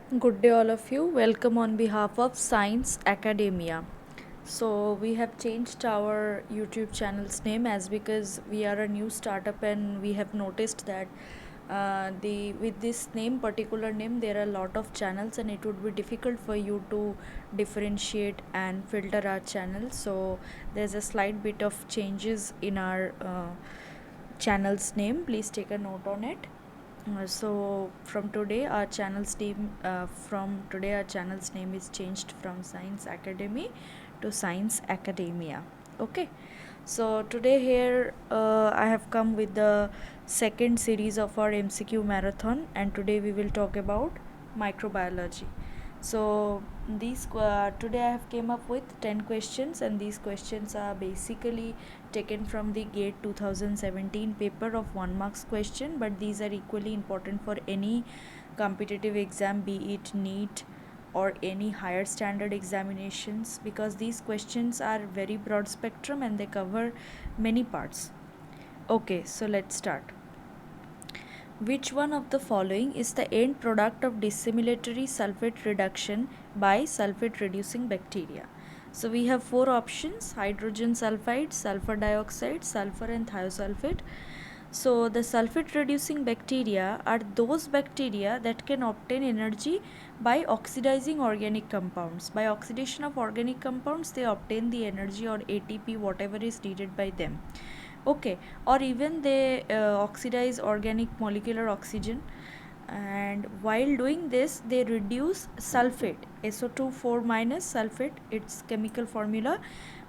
Good day, all of you. Welcome on behalf of Science Academia. So, we have changed our YouTube channel's name as because we are a new startup and we have noticed that the with this name, particular name, there are a lot of channels and it would be difficult for you to differentiate and filter our channel. So, there's a slight bit of changes in our channel's name. Please take a note on it. So from today our channel's name is changed from Science Academy to Science Academia. Okay. So today here I have come with the second series of our MCQ marathon, and today we will talk about microbiology. So these today I have came up with 10 questions, and these questions are basically taken from the GATE 2017 paper of 1 marks question, but these are equally important for any competitive exam, be it NEET or any higher standard examinations, because these questions are very broad spectrum and they cover many parts. Okay, so let's start. Which one of the following is the end product of dissimilatory sulfate reduction by sulfate reducing bacteria? So we have four options: hydrogen sulfide, sulfur dioxide, sulfur and thiosulfate. So the sulfate reducing bacteria are those bacteria that can obtain energy by oxidizing organic compounds. By oxidation of organic compounds, they obtain the energy or ATP, whatever is needed by them. Okay, or even they oxidize organic molecular oxygen, and while doing this they reduce sulfate, SO2 4 minus sulfate, its chemical formula.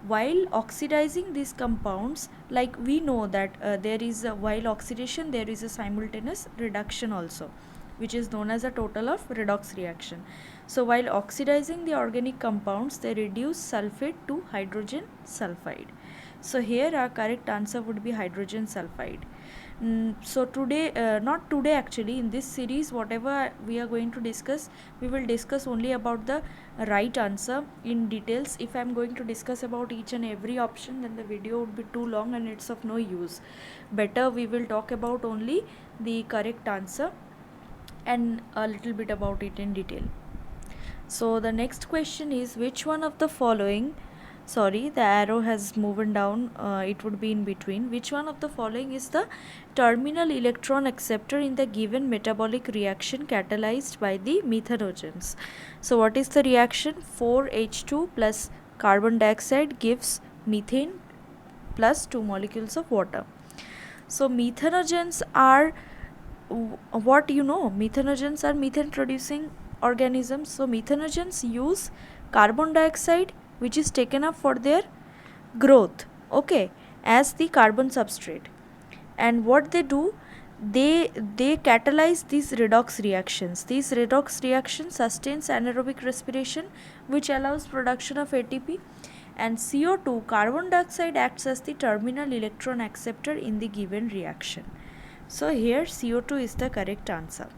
While oxidizing these compounds, like we know that there is while oxidation there is a simultaneous reduction also, which is known as a total of redox reaction. So while oxidizing the organic compounds, they reduce sulfate to hydrogen sulfide. So here our correct answer would be hydrogen sulfide. So today, not today actually, in this series, whatever we are going to discuss, we will discuss only about the right answer in details. If I am going to discuss about each and every option, then the video would be too long and it's of no use. Better we will talk about only the correct answer and a little bit about it in detail. So the next question is, which one of the following, sorry, the arrow has moved down, it would be in between, which one of the following is the terminal electron acceptor in the given metabolic reaction catalyzed by the methanogens? So what is the reaction? 4H2 plus carbon dioxide gives methane plus 2 molecules of water. So methanogens are what you know, methanogens are methane producing organisms. So methanogens use carbon dioxide, which is taken up for their growth, okay, as the carbon substrate. And what they do, they catalyze these redox reactions. These redox reactions sustains anaerobic respiration, which allows production of ATP. And CO2, carbon dioxide, acts as the terminal electron acceptor in the given reaction. So here CO2 is the correct answer.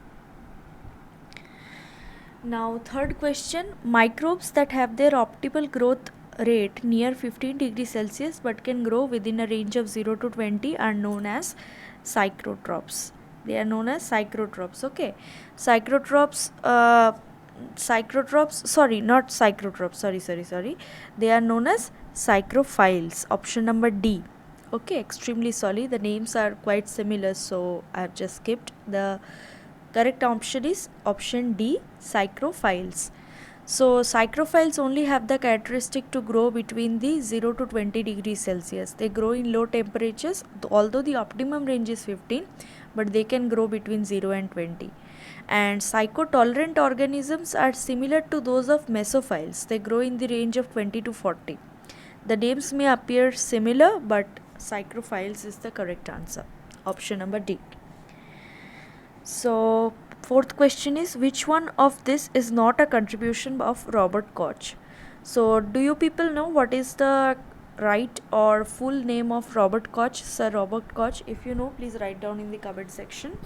Now third question, microbes that have their optimal growth rate near 15 degrees Celsius but can grow within a range of 0 to 20 are known as psychrotrophs. They are known as psychrotrophs. Okay, psychrotrophs sorry, not psychrotrophs, sorry, they are known as psychrophiles. Option number D. Okay, extremely sorry, the names are quite similar, so I have just skipped. The correct option is option D, psychrophiles. So psychrophiles only have the characteristic to grow between the 0 to 20 degrees Celsius. They grow in low temperatures, although the optimum range is 15, but they can grow between 0 and 20. And psychotolerant organisms are similar to those of mesophiles. They grow in the range of 20 to 40. The names may appear similar, but psychrophiles is the correct answer. Option number D. So fourth question is, which one of this is not a contribution of Robert Koch? So do you people know what is the right or full name of Robert Koch, Sir Robert Koch? If you know, please write down in the comment section.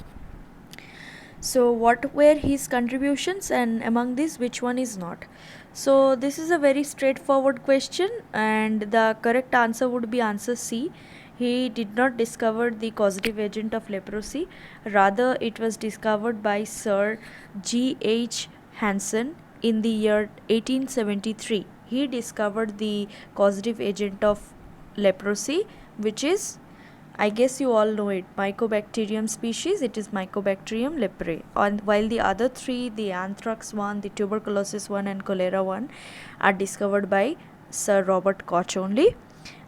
So what were his contributions, and among these which one is not? So this is a very straightforward question, and the correct answer would be answer C. He did not discover the causative agent of leprosy. Rather, it was discovered by Sir G.H. Hansen in the year 1873. He discovered the causative agent of leprosy, which is, I guess you all know it, Mycobacterium species. It is Mycobacterium leprae. And while the other three, the anthrax one, the tuberculosis one, and cholera one, are discovered by Sir Robert Koch only.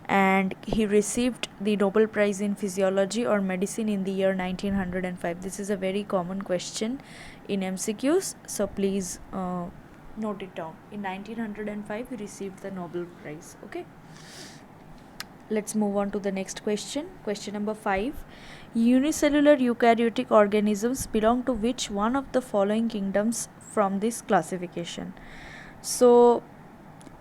And he received the Nobel Prize in Physiology or Medicine in the year 1905. This is a very common question in MCQs, so please note it down. In 1905, he received the Nobel Prize. Okay. Let's move on to the next question. Question number 5. Unicellular eukaryotic organisms belong to which one of the following kingdoms from this classification? So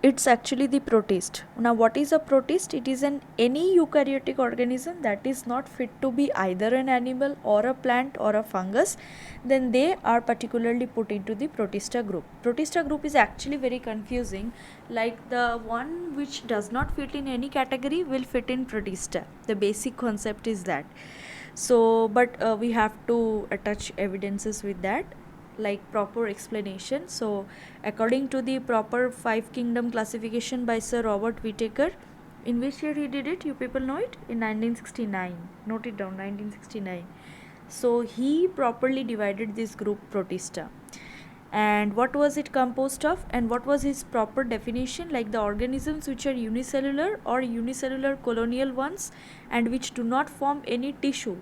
it's actually the protist. Now what is a protist? It is any eukaryotic organism that is not fit to be either an animal or a plant or a fungus, then they are particularly put into the protista group. Protista group is actually very confusing, like the one which does not fit in any category will fit in protista. The basic concept is that. So but we have to attach evidences with that, like proper explanation. So according to the proper 5 kingdom classification by Sir Robert Whittaker, in which year he did it, you people know it, in 1969. Note it down, 1969. So he properly divided this group protista. And what was it composed of, and what was his proper definition? Like the organisms which are unicellular or unicellular colonial ones and which do not form any tissue,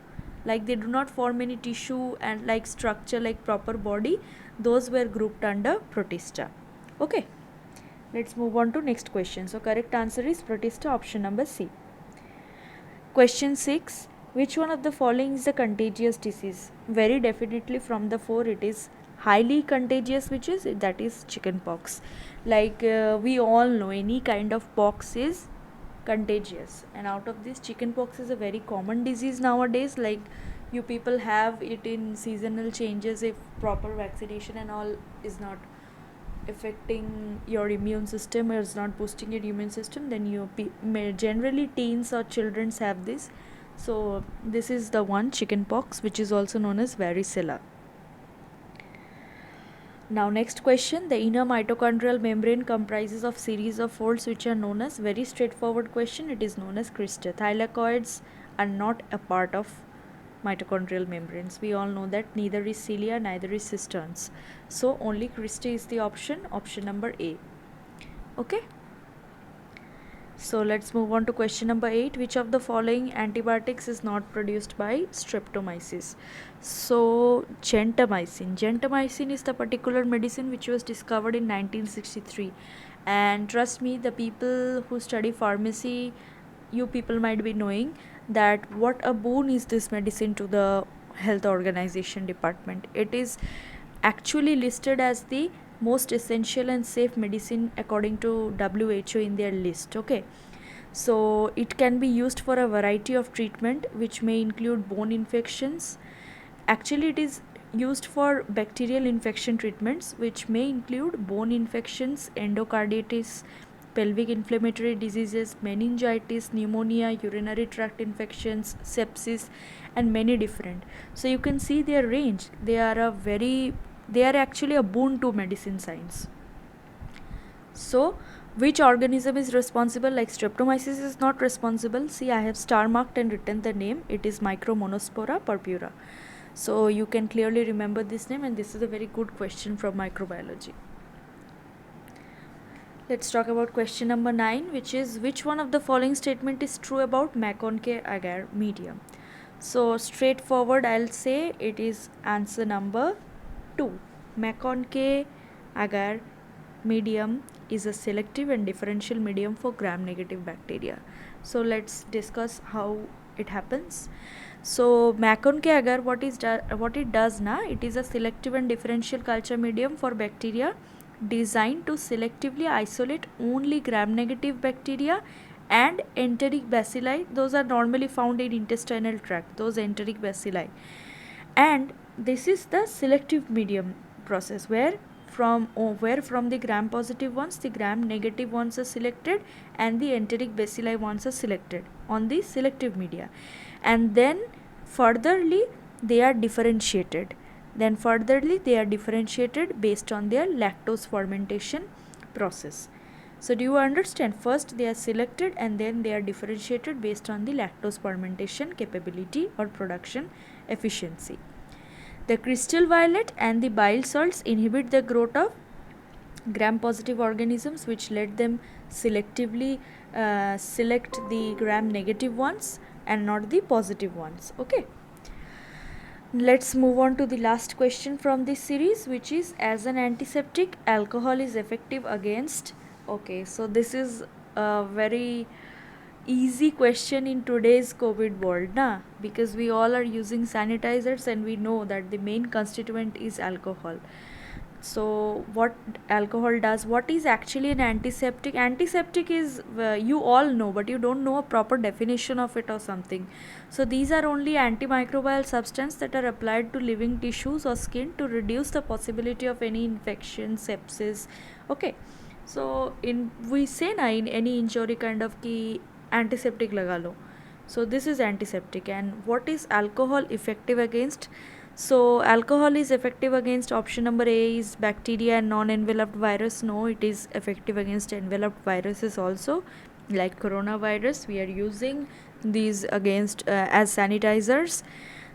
like they do not form any tissue and like structure like proper body, those were grouped under protista. Okay, let's move on to next question. So correct answer is protista, option number C. Question 6. Which one of the following is a contagious disease? Very definitely from the 4 it is highly contagious, which is, that is chickenpox. Like we all know any kind of pox is contagious, and out of this chickenpox is a very common disease nowadays. Like you people have it in seasonal changes. If proper vaccination and all is not affecting your immune system or is not boosting your immune system, then you generally teens or children have this. So this is the one, chickenpox, which is also known as varicella. Now next question. The inner mitochondrial membrane comprises of series of folds which are known as, very straightforward question, it is known as cristae. Thylakoids are not a part of mitochondrial membranes. We all know that neither is cilia, neither is cisterns. So only cristae is the option number A. Okay. So let's move on to question number 8. Which of the following antibiotics is not produced by streptomyces? So gentamicin. Gentamicin is the particular medicine which was discovered in 1963. And trust me, the people who study pharmacy, you people might be knowing that what a boon is this medicine to the health organization department. It is actually listed as the most essential and safe medicine according to WHO in their list. Okay, so it can be used for a variety of treatment which may include bone infections. Actually it is used for bacterial infection treatments which may include bone infections, endocarditis, pelvic inflammatory diseases, meningitis, pneumonia, urinary tract infections, sepsis, and many different. So you can see their range. They are actually a boon to medicine science. So which organism is responsible? Like streptomyces is not responsible. See, I have star marked and written the name. It is Micromonospora purpura. So you can clearly remember this name, and this is a very good question from microbiology. Let's talk about question number 9, which is, which one of the following statement is true about McConaughey agar medium? So straightforward, I'll say it is answer number 2. McConaughey agar medium is a selective and differential medium for gram-negative bacteria. So let's discuss how it happens. So McConaughey agar, what it does now, it is a selective and differential culture medium for bacteria designed to selectively isolate only gram-negative bacteria and enteric bacilli. Those are normally found in intestinal tract, those enteric bacilli. And this is the selective medium process where from the gram positive ones, the gram negative ones are selected and the enteric bacilli ones are selected on the selective media, and then furtherly they are differentiated. Then furtherly, they are differentiated based on their lactose fermentation process. So do you understand? First they are selected and then they are differentiated based on the lactose fermentation capability or production efficiency. The crystal violet and the bile salts inhibit the growth of gram positive organisms, which let them selectively select the gram negative ones and not the positive ones. Okay, let's move on to the last question from this series, which is, as an antiseptic, alcohol is effective against. Okay, so this is a very easy question in today's COVID world, na? Because we all are using sanitizers and we know that the main constituent is alcohol. So what alcohol does, what is actually an antiseptic? Antiseptic is, you all know, but you don't know a proper definition of it or something. So these are only antimicrobial substances that are applied to living tissues or skin to reduce the possibility of any infection, sepsis. Okay, so in we say na, in any injury kind of ki antiseptic laga lo. So this is antiseptic. And what is alcohol effective against? So alcohol is effective against, option number A is bacteria and non-enveloped virus. No, it is effective against enveloped viruses also, like coronavirus. We are using these against as sanitizers.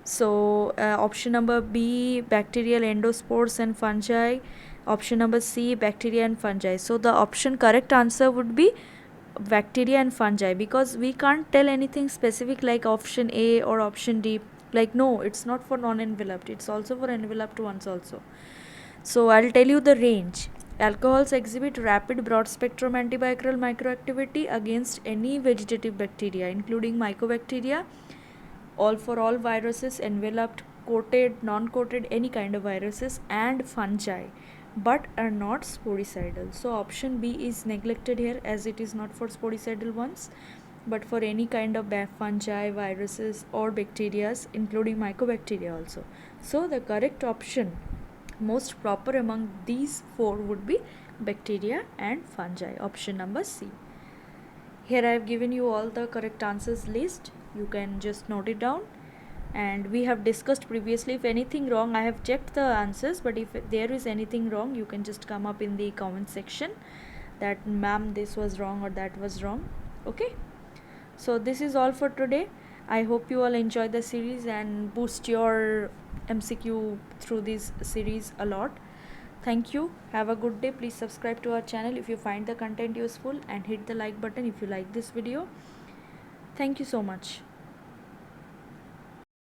So option number B, bacterial endospores and fungi. Option number C, bacteria and fungi. So the option correct answer would be bacteria and fungi, because we can't tell anything specific like option A or option D. Like, no, it's not for non-enveloped, it's also for enveloped ones also. So I'll tell you the range. Alcohols exhibit rapid broad spectrum antibacterial microactivity against any vegetative bacteria, including mycobacteria, all for all viruses, enveloped, coated, non-coated, any kind of viruses, and fungi, but are not sporicidal. So option B is neglected here, as it is not for sporicidal ones, but for any kind of fungi, viruses, or bacteria, including mycobacteria also. So the correct option, most proper among these four, would be bacteria and fungi, option number C. Here I have given you all the correct answers list. You can just note it down. And we have discussed previously, if anything wrong, I have checked the answers, but if there is anything wrong, you can just come up in the comment section that, ma'am, this was wrong or that was wrong. Okay, so this is all for today. I hope you all enjoy the series and boost your MCQ through this series a lot. Thank you. Have a good day. Please subscribe to our channel if you find the content useful, and hit the like button if you like this video. Thank you so much.